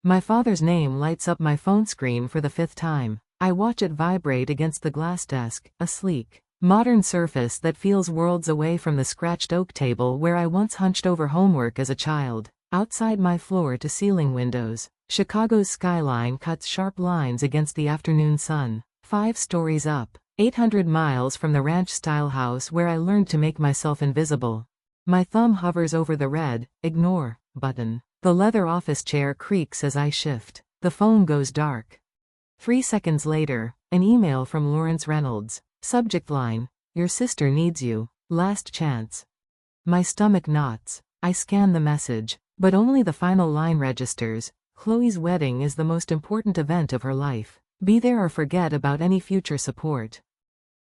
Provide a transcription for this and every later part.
My father's name lights up my phone screen for the 5th time. I watch it vibrate against the glass desk, a sleek, modern surface that feels worlds away from the scratched oak table where I once hunched over homework as a child. Outside my floor-to-ceiling windows, Chicago's skyline cuts sharp lines against the afternoon sun. 5 stories up, 800 miles from the ranch-style house where I learned to make myself invisible. My thumb hovers over the red, ignore, button. The leather office chair creaks as I shift. The phone goes dark. 3 seconds later, an email from Lawrence Reynolds. Subject line, your sister needs you. Last chance. My stomach knots. I scan the message, but only the final line registers. Chloe's wedding is the most important event of her life. Be there or forget about any future support.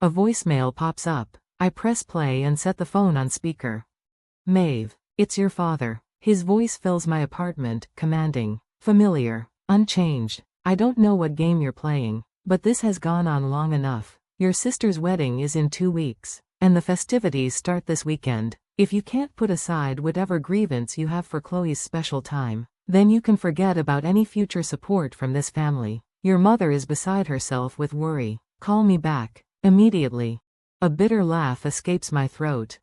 A voicemail pops up. I press play and set the phone on speaker. Maeve, it's your father. His voice fills my apartment, commanding, familiar, unchanged. I don't know what game you're playing, but this has gone on long enough. Your sister's wedding is in 2 weeks, and the festivities start this weekend. If you can't put aside whatever grievance you have for Chloe's special time, then you can forget about any future support from this family. Your mother is beside herself with worry. Call me back. Immediately. A bitter laugh escapes my throat.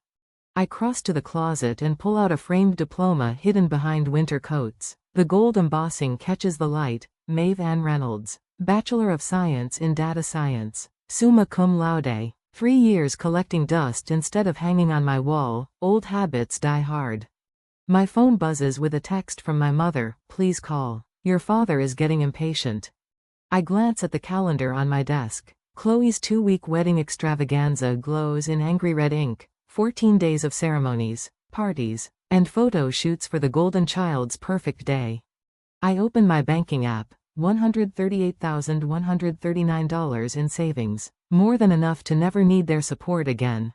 I cross to the closet and pull out a framed diploma hidden behind winter coats. The gold embossing catches the light. Maeve Ann Reynolds, Bachelor of Science in Data Science, summa cum laude. 3 years collecting dust instead of hanging on my wall. Old habits die hard. My phone buzzes with a text from my mother. Please call. Your father is getting impatient. I glance at the calendar on my desk. Chloe's 2-week wedding extravaganza glows in angry red ink. 14 days of ceremonies, parties, and photo shoots for the golden child's perfect day. I open my banking app. $138,139 in savings. More than enough to never need their support again.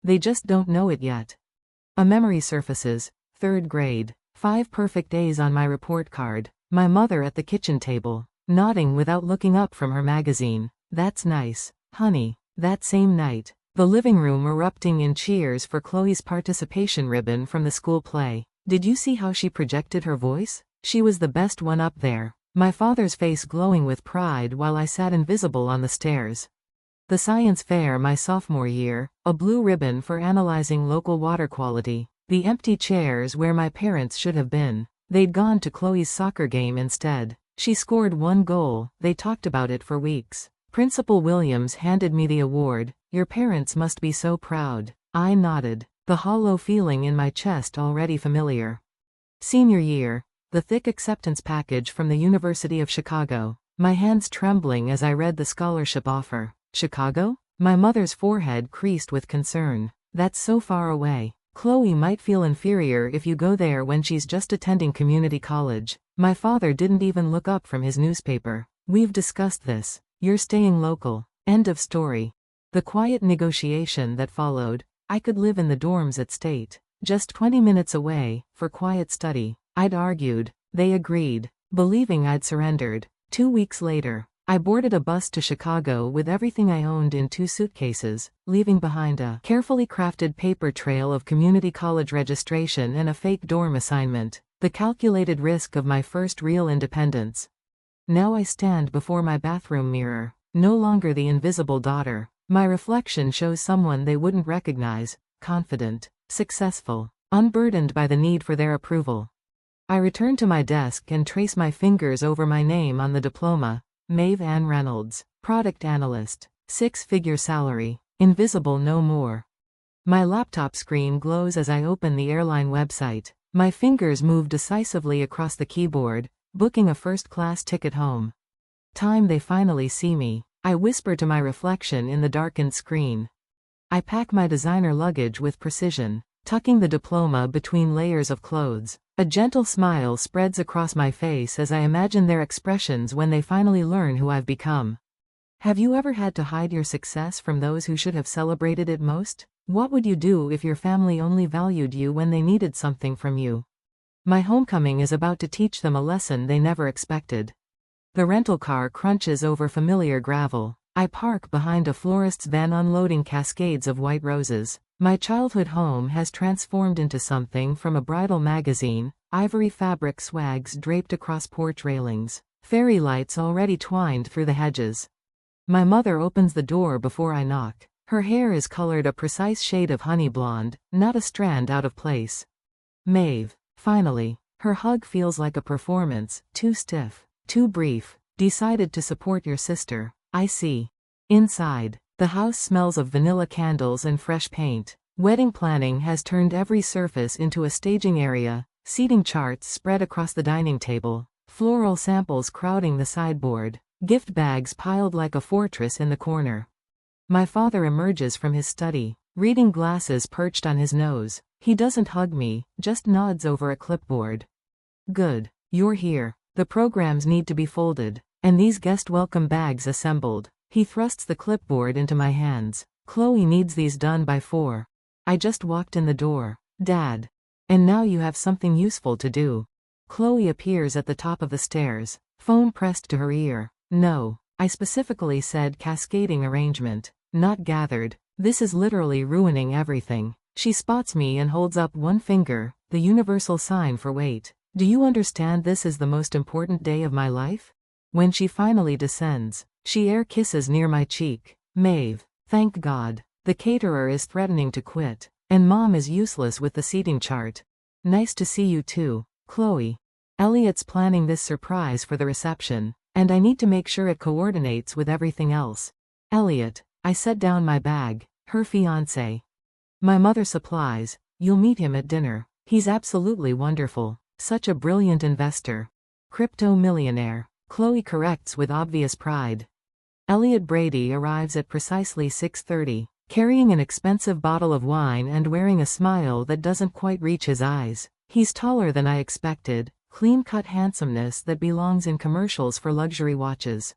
They just don't know it yet. A memory surfaces. 3rd grade. 5 perfect days on my report card. My mother at the kitchen table, nodding without looking up from her magazine. That's nice, honey. That same night, the living room erupting in cheers for Chloe's participation ribbon from the school play. Did you see how she projected her voice? She was the best one up there. My father's face glowing with pride while I sat invisible on the stairs. The science fair my sophomore year, a blue ribbon for analyzing local water quality. The empty chairs where my parents should have been. They'd gone to Chloe's soccer game instead. She scored 1 goal. They talked about it for weeks. Principal Williams handed me the award. Your parents must be so proud. I nodded, the hollow feeling in my chest already familiar. Senior year, the thick acceptance package from the University of Chicago. My hands trembling as I read the scholarship offer. Chicago? My mother's forehead creased with concern. That's so far away. Chloe might feel inferior if you go there when she's just attending community college. My father didn't even look up from his newspaper. We've discussed this. You're staying local. End of story. The quiet negotiation that followed. I could live in the dorms at State, just 20 minutes away, for quiet study. I'd argued. They agreed, believing I'd surrendered. 2 weeks later, I boarded a bus to Chicago with everything I owned in 2 suitcases, leaving behind a carefully crafted paper trail of community college registration and a fake dorm assignment. The calculated risk of my first real independence. Now I stand before my bathroom mirror, no longer the invisible daughter. My reflection shows someone they wouldn't recognize, confident, successful, unburdened by the need for their approval. I return to my desk and trace my fingers over my name on the diploma. Maeve Ann Reynolds, product analyst, 6-figure salary, invisible no more. My laptop screen glows as I open the airline website. My fingers move decisively across the keyboard, booking a first-class ticket home. Time they finally see me. I whisper to my reflection in the darkened screen. I pack my designer luggage with precision, tucking the diploma between layers of clothes. A gentle smile spreads across my face as I imagine their expressions when they finally learn who I've become. Have you ever had to hide your success from those who should have celebrated it most? What would you do if your family only valued you when they needed something from you? My homecoming is about to teach them a lesson they never expected. The rental car crunches over familiar gravel. I park behind a florist's van unloading cascades of white roses. My childhood home has transformed into something from a bridal magazine, ivory fabric swags draped across porch railings, fairy lights already twined through the hedges. My mother opens the door before I knock. Her hair is colored a precise shade of honey blonde, not a strand out of place. Maeve. Finally. Her hug feels like a performance, too stiff, too brief. Decided to support your sister, I see. Inside. The house smells of vanilla candles and fresh paint. Wedding planning has turned every surface into a staging area, seating charts spread across the dining table, floral samples crowding the sideboard, gift bags piled like a fortress in the corner. My father emerges from his study, reading glasses perched on his nose. He doesn't hug me, just nods over a clipboard. Good. You're here. The programs need to be folded, and these guest welcome bags assembled. He thrusts the clipboard into my hands. Chloe needs these done by 4. I just walked in the door. Dad. And now you have something useful to do. Chloe appears at the top of the stairs, phone pressed to her ear. No. I specifically said cascading arrangement, not gathered. This is literally ruining everything. She spots me and holds up one finger, the universal sign for wait. Do you understand this is the most important day of my life? When she finally descends, she air kisses near my cheek. Maeve. Thank God. The caterer is threatening to quit, and Mom is useless with the seating chart. Nice to see you too, Chloe. Elliot's planning this surprise for the reception, and I need to make sure it coordinates with everything else. Elliot. I set down my bag. Her fiancé. My mother supplies. You'll meet him at dinner. He's absolutely wonderful. Such a brilliant investor. Crypto millionaire. Chloe corrects with obvious pride. Elliot Brady arrives at precisely 6:30, carrying an expensive bottle of wine and wearing a smile that doesn't quite reach his eyes. He's taller than I expected, clean-cut handsomeness that belongs in commercials for luxury watches.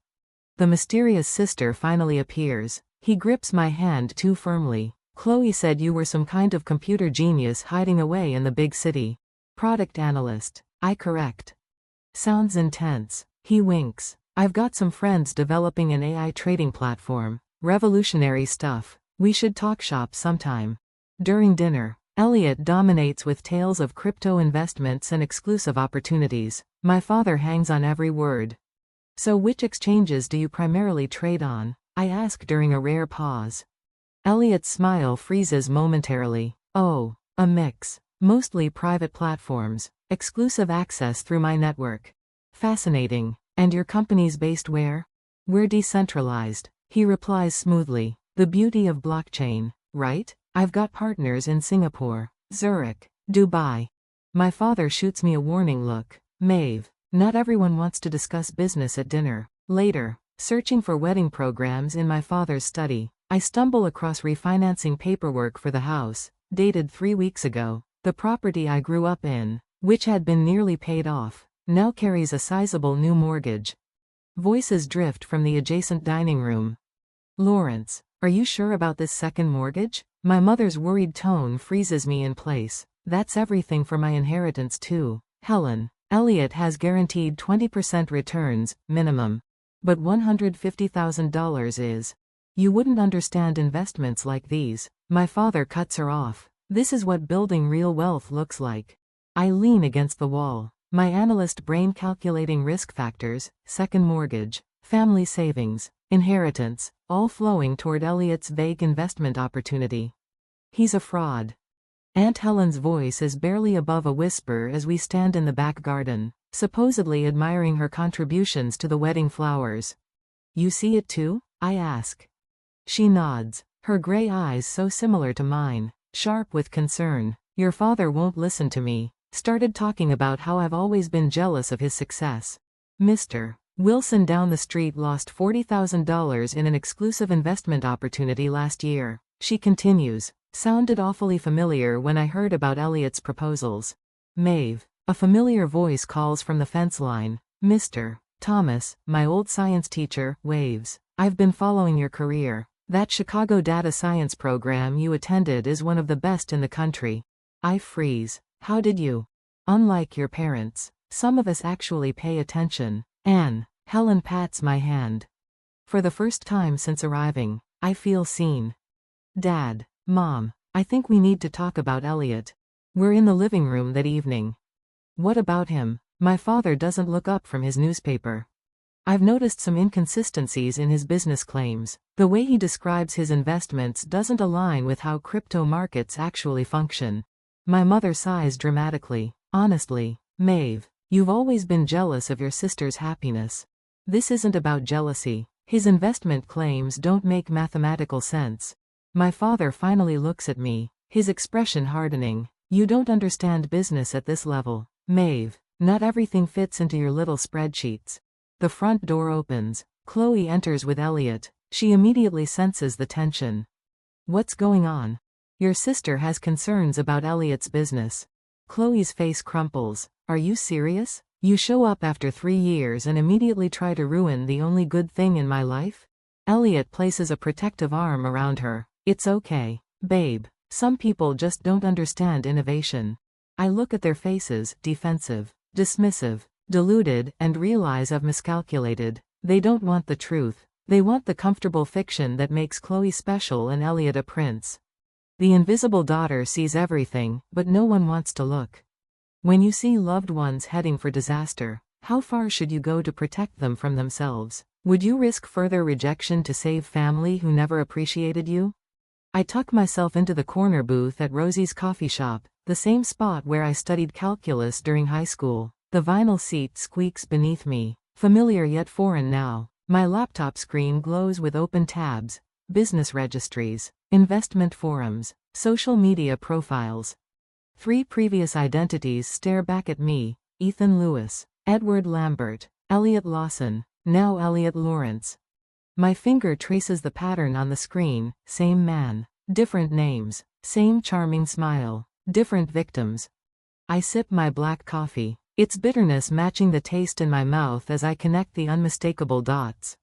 The mysterious sister finally appears. He grips my hand too firmly. Chloe said you were some kind of computer genius hiding away in the big city. Product analyst. I correct. Sounds intense. He winks. I've got some friends developing an AI trading platform. Revolutionary stuff. We should talk shop sometime. During dinner, Elliot dominates with tales of crypto investments and exclusive opportunities. My father hangs on every word. So which exchanges do you primarily trade on? I ask during a rare pause. Elliot's smile freezes momentarily. Oh, a mix. Mostly private platforms. Exclusive access through my network. Fascinating. And your company's based where? We're decentralized. He replies smoothly. The beauty of blockchain, right? I've got partners in Singapore, Zurich, Dubai. My father shoots me a warning look. Maeve. Not everyone wants to discuss business at dinner. Later, searching for wedding programs in my father's study, I stumble across refinancing paperwork for the house, dated 3 weeks ago. The property I grew up in, which had been nearly paid off, now carries a sizable new mortgage. Voices drift from the adjacent dining room. Lawrence, are you sure about this second mortgage? My mother's worried tone freezes me in place. That's everything for my inheritance too. Helen, Elliot has guaranteed 20% returns, minimum. But $150,000 is. You wouldn't understand investments like these. My father cuts her off. This is what building real wealth looks like. I lean against the wall. My analyst brain calculating risk factors, second mortgage, family savings, inheritance, all flowing toward Elliot's vague investment opportunity. He's a fraud. Aunt Helen's voice is barely above a whisper as we stand in the back garden, supposedly admiring her contributions to the wedding flowers. You see it too? I ask. She nods, her gray eyes so similar to mine, sharp with concern. Your father won't listen to me. Started talking about how I've always been jealous of his success. Mr. Wilson down the street lost $40,000 in an exclusive investment opportunity last year. She continues. Sounded awfully familiar when I heard about Elliot's proposals. Maeve. A familiar voice calls from the fence line. Mr. Thomas, my old science teacher, waves. I've been following your career. That Chicago data science program you attended is one of the best in the country. I freeze. How did you? Unlike your parents, some of us actually pay attention. Anne. Helen pats my hand. For the first time since arriving, I feel seen. Dad. Mom. I think we need to talk about Elliot. We're in the living room that evening. What about him? My father doesn't look up from his newspaper. I've noticed some inconsistencies in his business claims. The way he describes his investments doesn't align with how crypto markets actually function. My mother sighs dramatically. Honestly, Maeve, you've always been jealous of your sister's happiness. This isn't about jealousy. His investment claims don't make mathematical sense. My father finally looks at me, his expression hardening. You don't understand business at this level, Maeve. Not everything fits into your little spreadsheets. The front door opens. Chloe enters with Elliot. She immediately senses the tension. What's going on? Your sister has concerns about Elliot's business. Chloe's face crumples. Are you serious? You show up after 3 years and immediately try to ruin the only good thing in my life? Elliot places a protective arm around her. It's okay, babe. Some people just don't understand innovation. I look at their faces, defensive, dismissive, deluded, and realize I've miscalculated. They don't want the truth. They want the comfortable fiction that makes Chloe special and Elliot a prince. The invisible daughter sees everything, but no one wants to look. When you see loved ones heading for disaster, how far should you go to protect them from themselves? Would you risk further rejection to save family who never appreciated you? I tuck myself into the corner booth at Rosie's coffee shop, the same spot where I studied calculus during high school. The vinyl seat squeaks beneath me, familiar yet foreign now. My laptop screen glows with open tabs, business registries, investment forums, social media profiles. 3 previous identities stare back at me: Ethan Lewis, Edward Lambert, Elliot Lawson, now Elliot Lawrence. My finger traces the pattern on the screen: same man, different names, same charming smile, different victims. I sip my black coffee, its bitterness matching the taste in my mouth as I connect the unmistakable dots.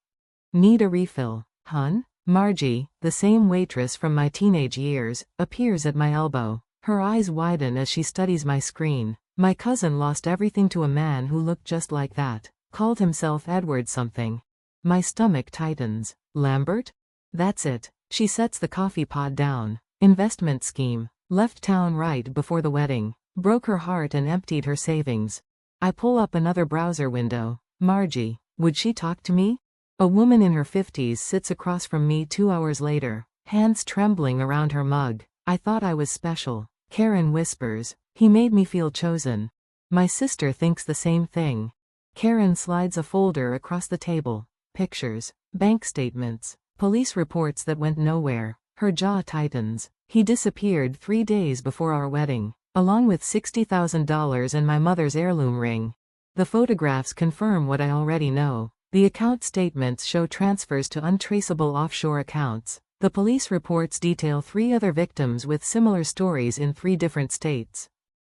Need a refill, hun? Margie, the same waitress from my teenage years, appears at my elbow. Her eyes widen as she studies my screen. My cousin lost everything to a man who looked just like that. Called himself Edward something. My stomach tightens. Lambert? That's it. She sets the coffee pot down. Investment scheme. Left town right before the wedding. Broke her heart and emptied her savings. I pull up another browser window. Margie. Would she talk to me? A woman in her 50s sits across from me 2 hours later, hands trembling around her mug. I thought I was special. Karen whispers. He made me feel chosen. My sister thinks the same thing. Karen slides a folder across the table. Pictures, bank statements, police reports that went nowhere. Her jaw tightens. He disappeared 3 days before our wedding, along with $60,000 and my mother's heirloom ring. The photographs confirm what I already know. The account statements show transfers to untraceable offshore accounts. The police reports detail 3 other victims with similar stories in 3 different states.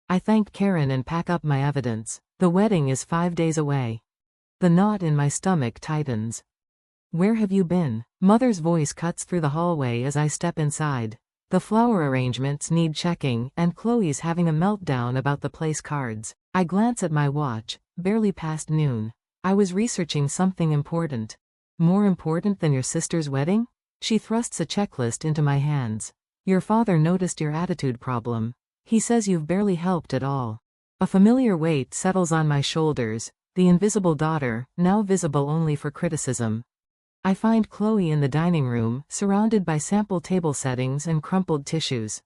I thank Karen and pack up my evidence. The wedding is 5 days away. The knot in my stomach tightens. Where have you been? Mother's voice cuts through the hallway as I step inside. The flower arrangements need checking, and Chloe's having a meltdown about the place cards. I glance at my watch, barely past noon. I was researching something important. More important than your sister's wedding? She thrusts a checklist into my hands. Your father noticed your attitude problem. He says you've barely helped at all. A familiar weight settles on my shoulders, the invisible daughter, now visible only for criticism. I find Chloe in the dining room, surrounded by sample table settings and crumpled tissues.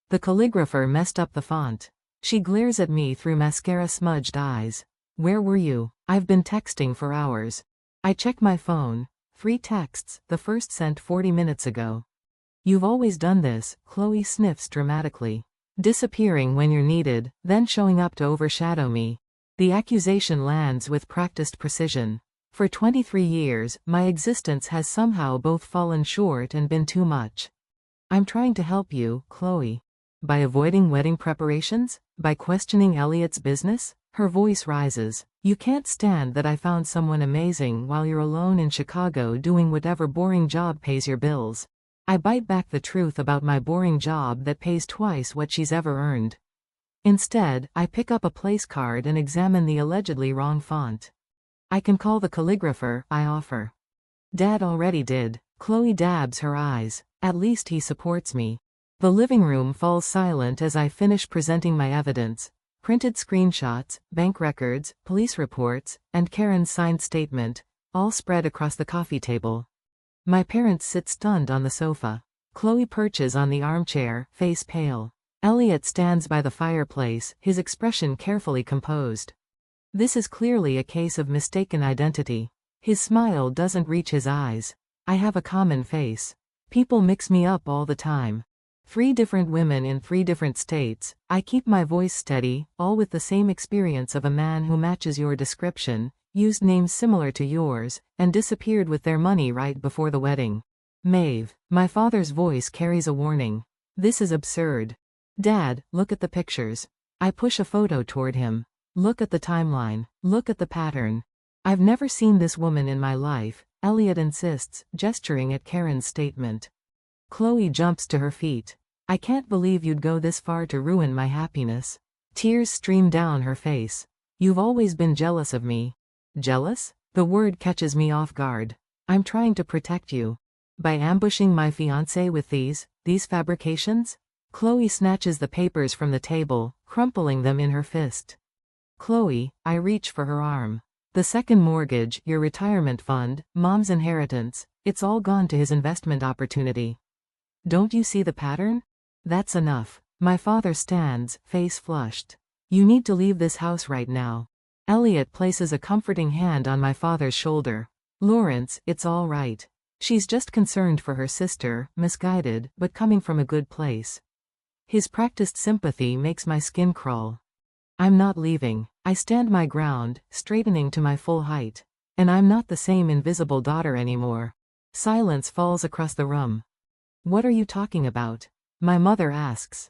The calligrapher messed up the font. She glares at me through mascara-smudged eyes. Where were you? I've been texting for hours. I check my phone. 3 texts, the first sent 40 minutes ago. You've always done this, Chloe sniffs dramatically. Disappearing when you're needed, then showing up to overshadow me. The accusation lands with practiced precision. For 23 years, my existence has somehow both fallen short and been too much. I'm trying to help you, Chloe. By avoiding wedding preparations? By questioning Elliot's business? Her voice rises. You can't stand that I found someone amazing while you're alone in Chicago doing whatever boring job pays your bills. I bite back the truth about my boring job that pays twice what she's ever earned. Instead, I pick up a place card and examine the allegedly wrong font. I can call the calligrapher, I offer. Dad already did. Chloe dabs her eyes. At least he supports me. The living room falls silent as I finish presenting my evidence. Printed screenshots, bank records, police reports, and Karen's signed statement, all spread across the coffee table. My parents sit stunned on the sofa. Chloe perches on the armchair, face pale. Elliot stands by the fireplace, his expression carefully composed. This is clearly a case of mistaken identity. His smile doesn't reach his eyes. I have a common face. People mix me up all the time. 3 different women in 3 different states. I keep my voice steady, all with the same experience of a man who matches your description, used names similar to yours, and disappeared with their money right before the wedding. Maeve, my father's voice carries a warning. This is absurd. Dad, look at the pictures. I push a photo toward him. Look at the timeline. Look at the pattern. I've never seen this woman in my life, Elliot insists, gesturing at Karen's statement. Chloe jumps to her feet. I can't believe you'd go this far to ruin my happiness. Tears stream down her face. You've always been jealous of me. Jealous? The word catches me off guard. I'm trying to protect you. By ambushing my fiancé with these fabrications? Chloe snatches the papers from the table, crumpling them in her fist. Chloe, I reach for her arm. The second mortgage, your retirement fund, Mom's inheritance, it's all gone to his investment opportunity. Don't you see the pattern? That's enough. My father stands, face flushed. You need to leave this house right now. Elliot places a comforting hand on my father's shoulder. Lawrence, it's all right. She's just concerned for her sister, misguided, but coming from a good place. His practiced sympathy makes my skin crawl. I'm not leaving. I stand my ground, straightening to my full height. And I'm not the same invisible daughter anymore. Silence falls across the room. What are you talking about? My mother asks.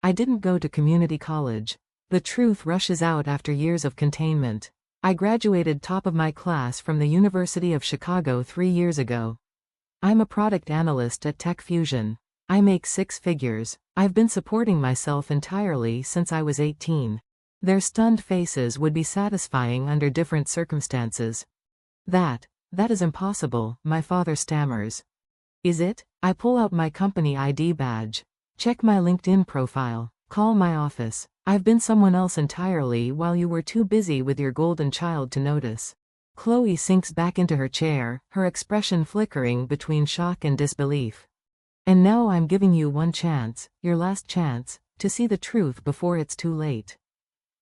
I didn't go to community college. The truth rushes out after years of containment. I graduated top of my class from the University of Chicago 3 years ago. I'm a product analyst at Tech Fusion. I make 6 figures. I've been supporting myself entirely since I was 18. Their stunned faces would be satisfying under different circumstances. That is impossible, my father stammers. Is it? I pull out my company ID badge. Check my LinkedIn profile. Call my office. I've been someone else entirely while you were too busy with your golden child to notice. Chloe sinks back into her chair, her expression flickering between shock and disbelief. And now I'm giving you one chance, your last chance, to see the truth before it's too late.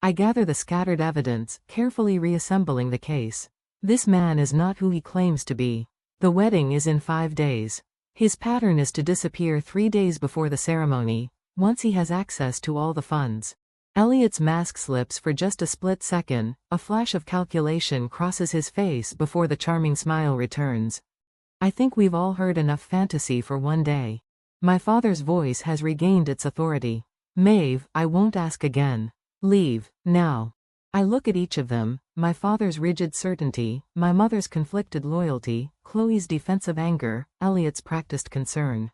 I gather the scattered evidence, carefully reassembling the case. This man is not who he claims to be. The wedding is in 5 days. His pattern is to disappear 3 days before the ceremony, once he has access to all the funds. Elliot's mask slips for just a split second, a flash of calculation crosses his face before the charming smile returns. I think we've all heard enough fantasy for one day. My father's voice has regained its authority. Maeve, I won't ask again. Leave, now. I look at each of them, my father's rigid certainty, my mother's conflicted loyalty, Chloe's defensive anger, Elliot's practiced concern.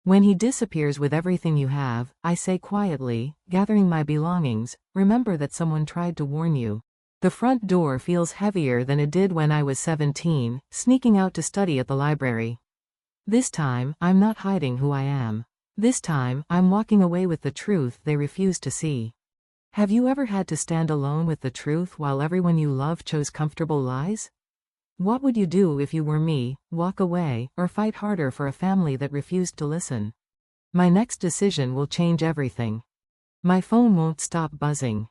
When he disappears with everything you have, I say quietly, gathering my belongings, remember that someone tried to warn you. The front door feels heavier than it did when I was 17, sneaking out to study at the library. This time, I'm not hiding who I am. This time, I'm walking away with the truth they refuse to see. Have you ever had to stand alone with the truth while everyone you love chose comfortable lies? What would you do if you were me, walk away, or fight harder for a family that refused to listen? My next decision will change everything. My phone won't stop buzzing.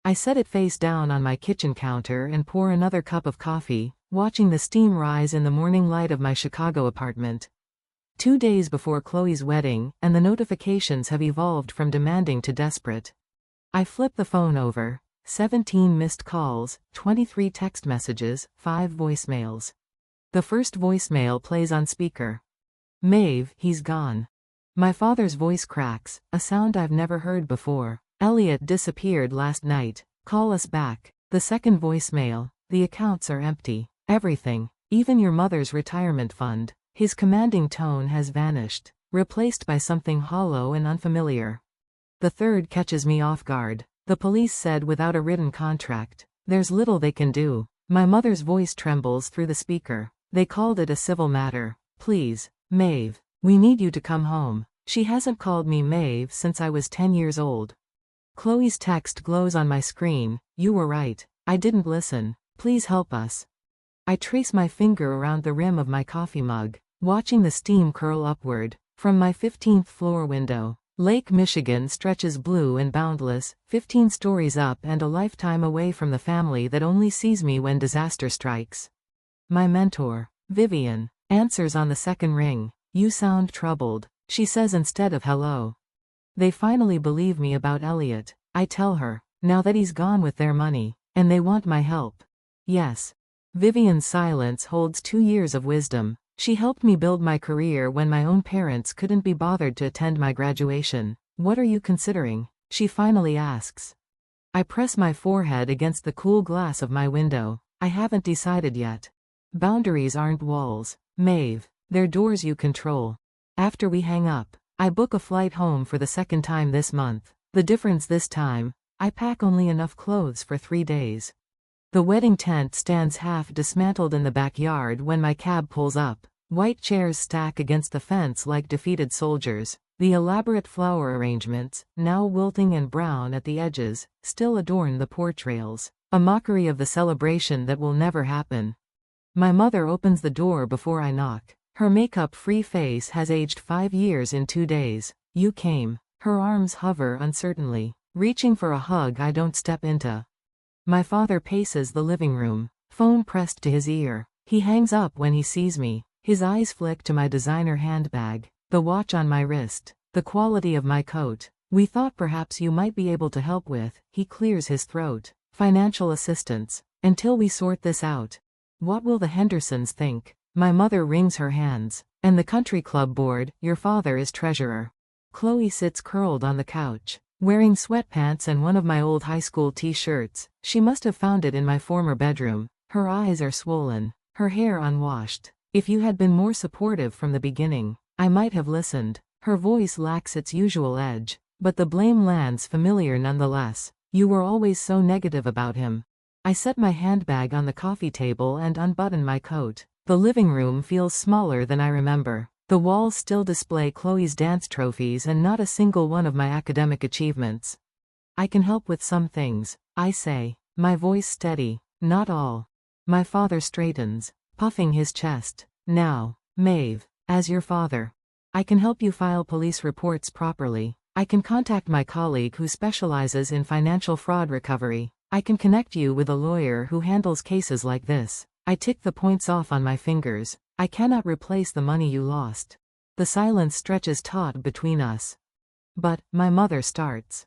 I set it face down on my kitchen counter and pour another cup of coffee, watching the steam rise in the morning light of my Chicago apartment. 2 days before Chloe's wedding, and the notifications have evolved from demanding to desperate. I flip the phone over. 17 missed calls, 23 text messages, 5 voicemails. The first voicemail plays on speaker. Maeve, he's gone. My father's voice cracks, a sound I've never heard before. Elliot disappeared last night. Call us back. The second voicemail. The accounts are empty. Everything, even your mother's retirement fund. His commanding tone has vanished, replaced by something hollow and unfamiliar. The third catches me off guard. The police said without a written contract, there's little they can do. My mother's voice trembles through the speaker. They called it a civil matter. Please, Maeve, we need you to come home. She hasn't called me Maeve since I was 10 years old. Chloe's text glows on my screen. You were right. I didn't listen. Please help us. I trace my finger around the rim of my coffee mug, watching the steam curl upward. From my 15th floor window, Lake Michigan stretches blue and boundless, 15 stories up and a lifetime away from the family that only sees me when disaster strikes. My mentor, Vivian, answers on the second ring. You sound troubled, she says instead of hello. They finally believe me about Elliot, I tell her, now that he's gone with their money, and they want my help. Yes. Vivian's silence holds 2 years of wisdom. She helped me build my career when my own parents couldn't be bothered to attend my graduation. What are you considering? She finally asks. I press my forehead against the cool glass of my window. I haven't decided yet. Boundaries aren't walls, Maeve. They're doors you control. After we hang up, I book a flight home for the second time this month. The difference this time, I pack only enough clothes for 3 days. The wedding tent stands half dismantled in the backyard when my cab pulls up. White chairs stack against the fence like defeated soldiers. The elaborate flower arrangements, now wilting and brown at the edges, still adorn the porch rails, a mockery of the celebration that will never happen. My mother opens the door before I knock. Her makeup-free face has aged 5 years in 2 days. You came. Her arms hover uncertainly, reaching for a hug I don't step into. My father paces the living room, phone pressed to his ear. He hangs up when he sees me. His eyes flick to my designer handbag, the watch on my wrist, the quality of my coat. We thought perhaps you might be able to help with, he clears his throat, financial assistance, until we sort this out. What will the Hendersons think? My mother wrings her hands. And the country club board, your father is treasurer. Chloe sits curled on the couch, wearing sweatpants and one of my old high school t-shirts. She must have found it in my former bedroom. Her eyes are swollen, her hair unwashed. If you had been more supportive from the beginning, I might have listened. Her voice lacks its usual edge, but the blame lands familiar nonetheless. You were always so negative about him. I set my handbag on the coffee table and unbutton my coat. The living room feels smaller than I remember. The walls still display Chloe's dance trophies and not a single one of my academic achievements. I can help with some things, I say, my voice steady. Not all. My father straightens, puffing his chest. Now, Maeve, as your father, I can help you file police reports properly. I can contact my colleague who specializes in financial fraud recovery. I can connect you with a lawyer who handles cases like this. I tick the points off on my fingers. I cannot replace the money you lost. The silence stretches taut between us. But, my mother starts.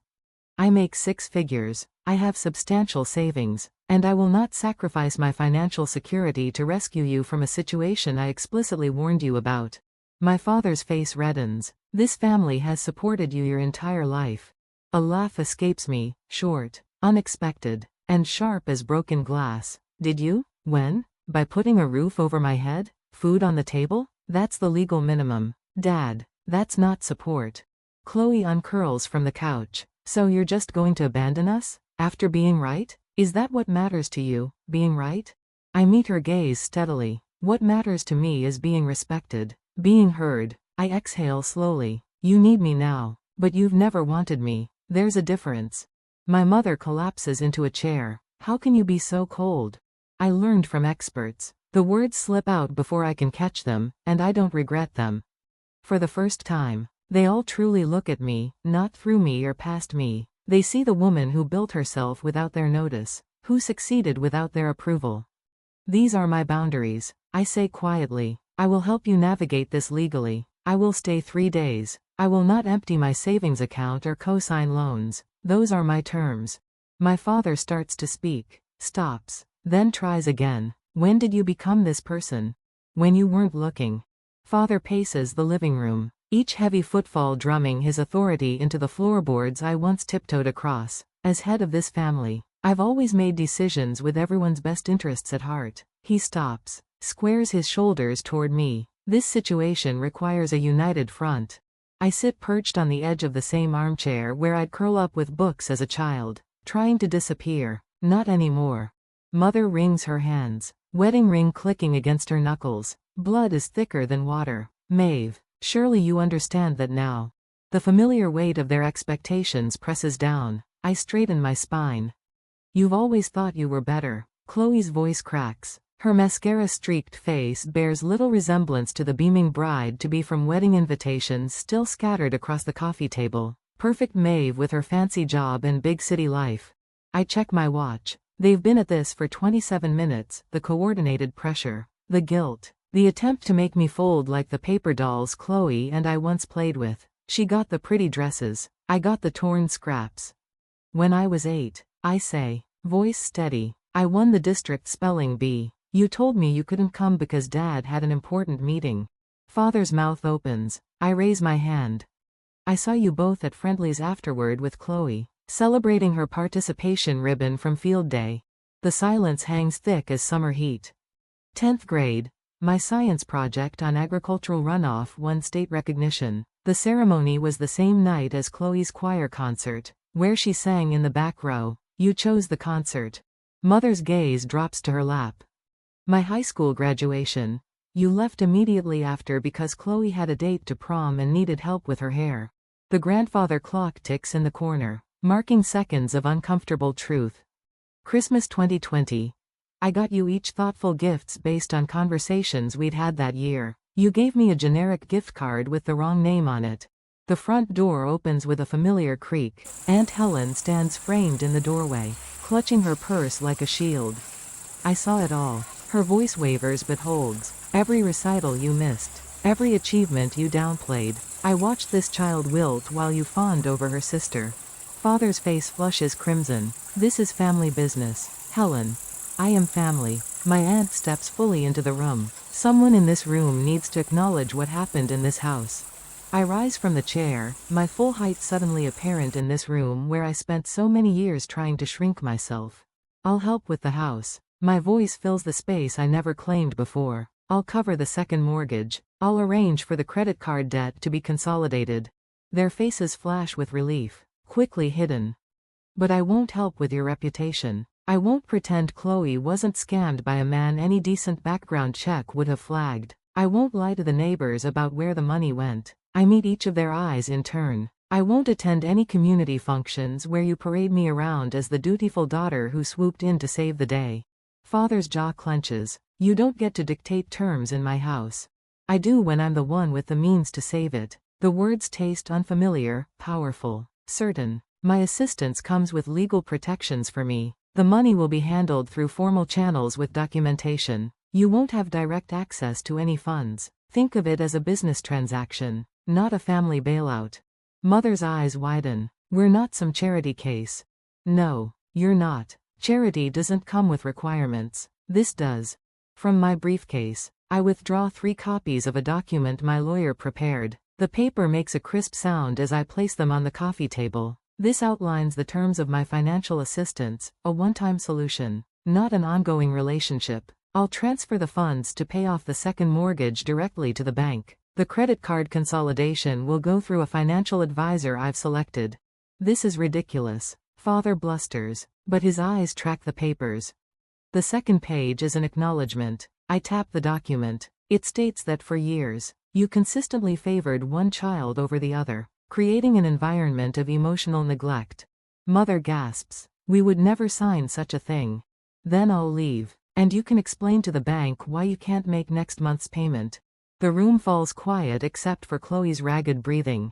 I make 6 figures. I have substantial savings, and I will not sacrifice my financial security to rescue you from a situation I explicitly warned you about. My father's face reddens. This family has supported you your entire life. A laugh escapes me, short, unexpected, and sharp as broken glass. Did you? When? By putting a roof over my head? Food on the table? That's the legal minimum. Dad, that's not support. Chloe uncurls from the couch. So you're just going to abandon us? After being right? Is that what matters to you, being right? I meet her gaze steadily. What matters to me is being respected, being heard. I exhale slowly. You need me now, but you've never wanted me. There's a difference. My mother collapses into a chair. How can you be so cold? I learned from experts. The words slip out before I can catch them, and I don't regret them. For the first time, they all truly look at me, not through me or past me. They see the woman who built herself without their notice, who succeeded without their approval. These are my boundaries, I say quietly. I will help you navigate this legally. I will stay 3 days. I will not empty my savings account or co-sign loans. Those are my terms. My father starts to speak, stops, then tries again. When did you become this person? When you weren't looking. Father paces the living room, each heavy footfall drumming his authority into the floorboards I once tiptoed across. As head of this family, I've always made decisions with everyone's best interests at heart. He stops, squares his shoulders toward me. This situation requires a united front. I sit perched on the edge of the same armchair where I'd curl up with books as a child, trying to disappear. Not anymore. Mother wrings her hands, wedding ring clicking against her knuckles. Blood is thicker than water. Maeve, Surely you understand that now. The familiar weight of their expectations presses down. I straighten my spine. You've always thought you were better. Chloe's voice cracks. Her mascara-streaked face bears little resemblance to the beaming bride-to-be from wedding invitations still scattered across the coffee table. Perfect Maeve with her fancy job and big city life. I check my watch. They've been at this for 27 minutes, the coordinated pressure. The guilt. The attempt to make me fold like the paper dolls Chloe and I once played with. She got the pretty dresses. I got the torn scraps. When I was 8, I say, voice steady, I won the district spelling bee. You told me you couldn't come because Dad had an important meeting. Father's mouth opens. I raise my hand. I saw you both at Friendly's afterward with Chloe, celebrating her participation ribbon from field day. The silence hangs thick as summer heat. 10th grade. My science project on agricultural runoff won state recognition. The ceremony was the same night as Chloe's choir concert, where she sang in the back row. You chose the concert. Mother's gaze drops to her lap. My high school graduation. You left immediately after because Chloe had a date to prom and needed help with her hair. The grandfather clock ticks in the corner, marking seconds of uncomfortable truth. Christmas 2020. I got you each thoughtful gifts based on conversations we'd had that year. You gave me a generic gift card with the wrong name on it. The front door opens with a familiar creak. Aunt Helen stands framed in the doorway, clutching her purse like a shield. I saw it all. Her voice wavers but holds. Every recital you missed. Every achievement you downplayed. I watched this child wilt while you fawned over her sister. Father's face flushes crimson. This is family business. Helen. I am family. My aunt steps fully into the room. Someone in this room needs to acknowledge what happened in this house. I rise from the chair, my full height suddenly apparent in this room where I spent so many years trying to shrink myself. I'll help with the house. My voice fills the space I never claimed before. I'll cover the second mortgage. I'll arrange for the credit card debt to be consolidated. Their faces flash with relief, quickly hidden. But I won't help with your reputation. I won't pretend Chloe wasn't scammed by a man any decent background check would have flagged. I won't lie to the neighbors about where the money went. I meet each of their eyes in turn. I won't attend any community functions where you parade me around as the dutiful daughter who swooped in to save the day. Father's jaw clenches. You don't get to dictate terms in my house. I do when I'm the one with the means to save it. The words taste unfamiliar, powerful, certain. My assistance comes with legal protections for me. The money will be handled through formal channels with documentation. You won't have direct access to any funds. Think of it as a business transaction, not a family bailout. Mother's eyes widen. We're not some charity case. No, you're not. Charity doesn't come with requirements. This does. From my briefcase, I withdraw 3 copies of a document my lawyer prepared. The paper makes a crisp sound as I place them on the coffee table. This outlines the terms of my financial assistance, a one-time solution, not an ongoing relationship. I'll transfer the funds to pay off the second mortgage directly to the bank. The credit card consolidation will go through a financial advisor I've selected. This is ridiculous. Father blusters, but his eyes track the papers. The second page is an acknowledgement. I tap the document. It states that for years, you consistently favored one child over the other, creating an environment of emotional neglect. Mother gasps. We would never sign such a thing. Then I'll leave, and you can explain to the bank why you can't make next month's payment. The room falls quiet except for Chloe's ragged breathing.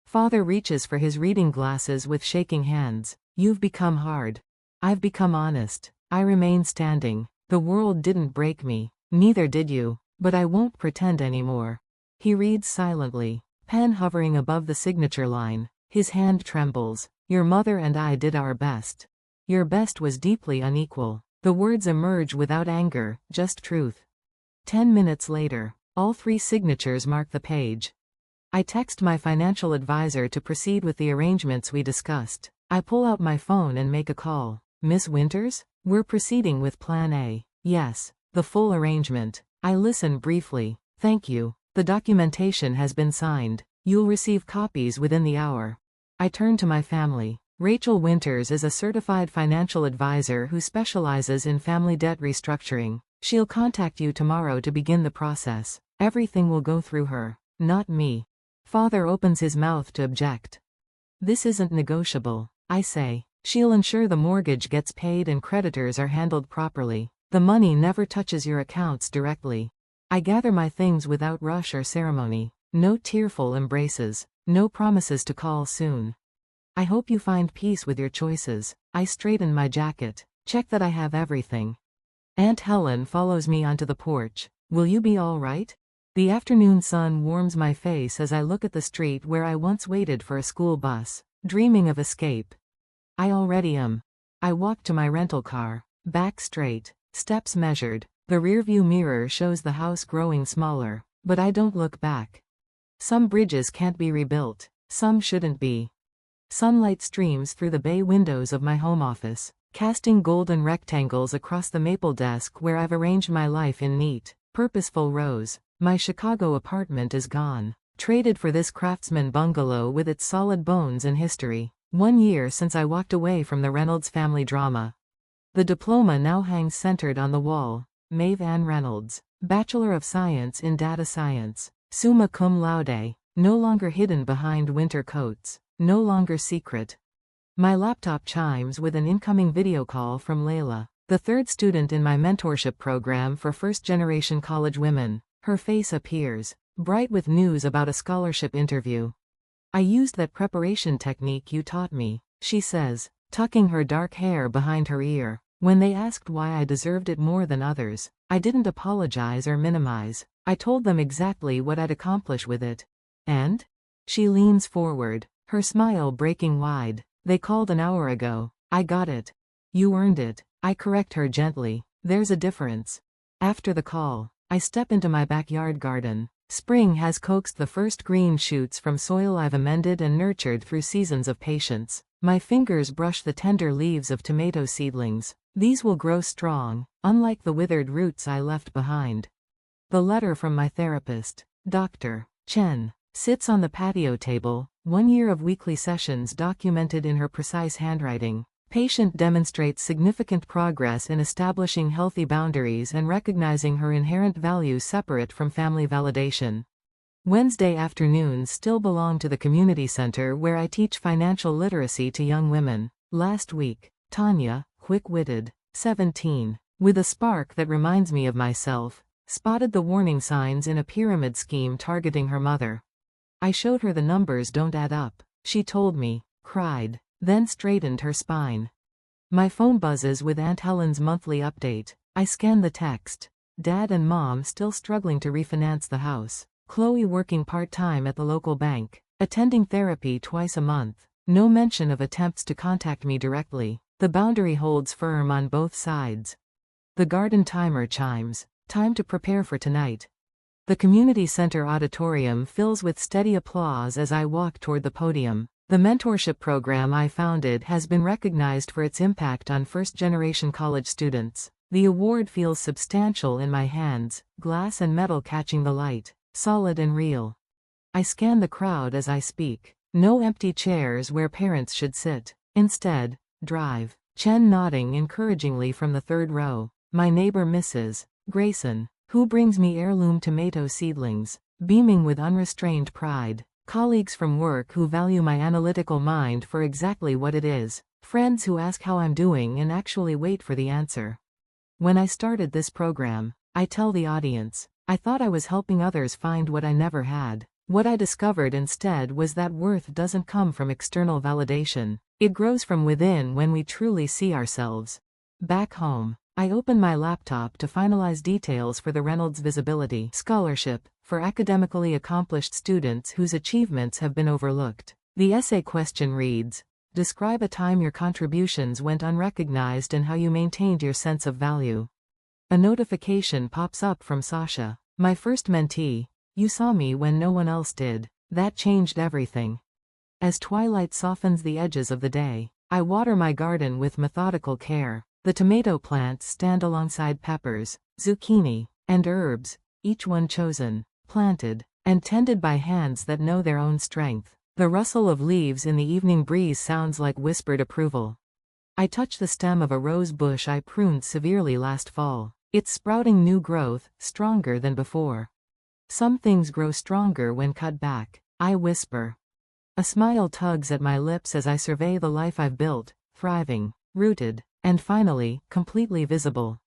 Father reaches for his reading glasses with shaking hands. You've become hard. I've become honest. I remain standing. The world didn't break me. Neither did you. But I won't pretend anymore. He reads silently, pen hovering above the signature line. His hand trembles. Your mother and I did our best. Your best was deeply unequal. The words emerge without anger, just truth. 10 minutes later, all 3 signatures mark the page. I text my financial advisor to proceed with the arrangements we discussed. I pull out my phone and make a call. Miss Winters? We're proceeding with Plan A. Yes, the full arrangement. I listen briefly. Thank you. The documentation has been signed. You'll receive copies within the hour. I turn to my family. Rachel Winters is a certified financial advisor who specializes in family debt restructuring. She'll contact you tomorrow to begin the process. Everything will go through her. Not me. Father opens his mouth to object. This isn't negotiable, I say. She'll ensure the mortgage gets paid and creditors are handled properly. The money never touches your accounts directly. I gather my things without rush or ceremony. No tearful embraces. No promises to call soon. I hope you find peace with your choices. I straighten my jacket. Check that I have everything. Aunt Helen follows me onto the porch. Will you be all right? The afternoon sun warms my face as I look at the street where I once waited for a school bus, dreaming of escape. I already am. I walk to my rental car, back straight, steps measured. The rearview mirror shows the house growing smaller, but I don't look back. Some bridges can't be rebuilt, some shouldn't be. Sunlight streams through the bay windows of my home office, casting golden rectangles across the maple desk where I've arranged my life in neat, purposeful rows. My Chicago apartment is gone, traded for this craftsman bungalow with its solid bones and history. 1 year since I walked away from the Reynolds family drama. The diploma now hangs centered on the wall. Maeve Ann Reynolds, Bachelor of Science in Data Science, summa cum laude, no longer hidden behind winter coats, no longer secret. My laptop chimes with an incoming video call from Layla, the third student in my mentorship program for first-generation college women. Her face appears, bright with news about a scholarship interview. I used that preparation technique you taught me, she says, tucking her dark hair behind her ear. When they asked why I deserved it more than others, I didn't apologize or minimize. I told them exactly what I'd accomplish with it. And? She leans forward, her smile breaking wide. They called an hour ago. I got it. You earned it. I correct her gently. There's a difference. After the call, I step into my backyard garden. Spring has coaxed the first green shoots from soil I've amended and nurtured through seasons of patience. My fingers brush the tender leaves of tomato seedlings. These will grow strong, unlike the withered roots I left behind. The letter from my therapist, Dr. Chen, sits on the patio table, 1 year of weekly sessions documented in her precise handwriting. Patient demonstrates significant progress in establishing healthy boundaries and recognizing her inherent value separate from family validation. Wednesday afternoons still belong to the community center where I teach financial literacy to young women. Last week, Tanya, quick-witted, 17, with a spark that reminds me of myself, spotted the warning signs in a pyramid scheme targeting her mother. I showed her the numbers don't add up. She told me, cried, then straightened her spine. My phone buzzes with Aunt Helen's monthly update. I scan the text. Dad and Mom still struggling to refinance the house. Chloe working part-time at the local bank. Attending therapy twice a month. No mention of attempts to contact me directly. The boundary holds firm on both sides. The garden timer chimes. Time to prepare for tonight. The community center auditorium fills with steady applause as I walk toward the podium. The mentorship program I founded has been recognized for its impact on first-generation college students. The award feels substantial in my hands, glass and metal catching the light, solid and real. I scan the crowd as I speak. No empty chairs where parents should sit. Instead, drive. Chen nodding encouragingly from the third row. My neighbor Mrs. Grayson, who brings me heirloom tomato seedlings, beaming with unrestrained pride. Colleagues from work who value my analytical mind for exactly what it is. Friends who ask how I'm doing and actually wait for the answer. When I started this program, I tell the audience, I thought I was helping others find what I never had. What I discovered instead was that worth doesn't come from external validation. It grows from within when we truly see ourselves. Back home, I open my laptop to finalize details for the Reynolds Visibility Scholarship for academically accomplished students whose achievements have been overlooked. The essay question reads, describe a time your contributions went unrecognized and how you maintained your sense of value. A notification pops up from Sasha, my first mentee. You saw me when no one else did. That changed everything. As twilight softens the edges of the day, I water my garden with methodical care. The tomato plants stand alongside peppers, zucchini, and herbs, each one chosen, planted, and tended by hands that know their own strength. The rustle of leaves in the evening breeze sounds like whispered approval. I touch the stem of a rose bush I pruned severely last fall. It's sprouting new growth, stronger than before. Some things grow stronger when cut back, I whisper. A smile tugs at my lips as I survey the life I've built, thriving, rooted, and finally, completely visible.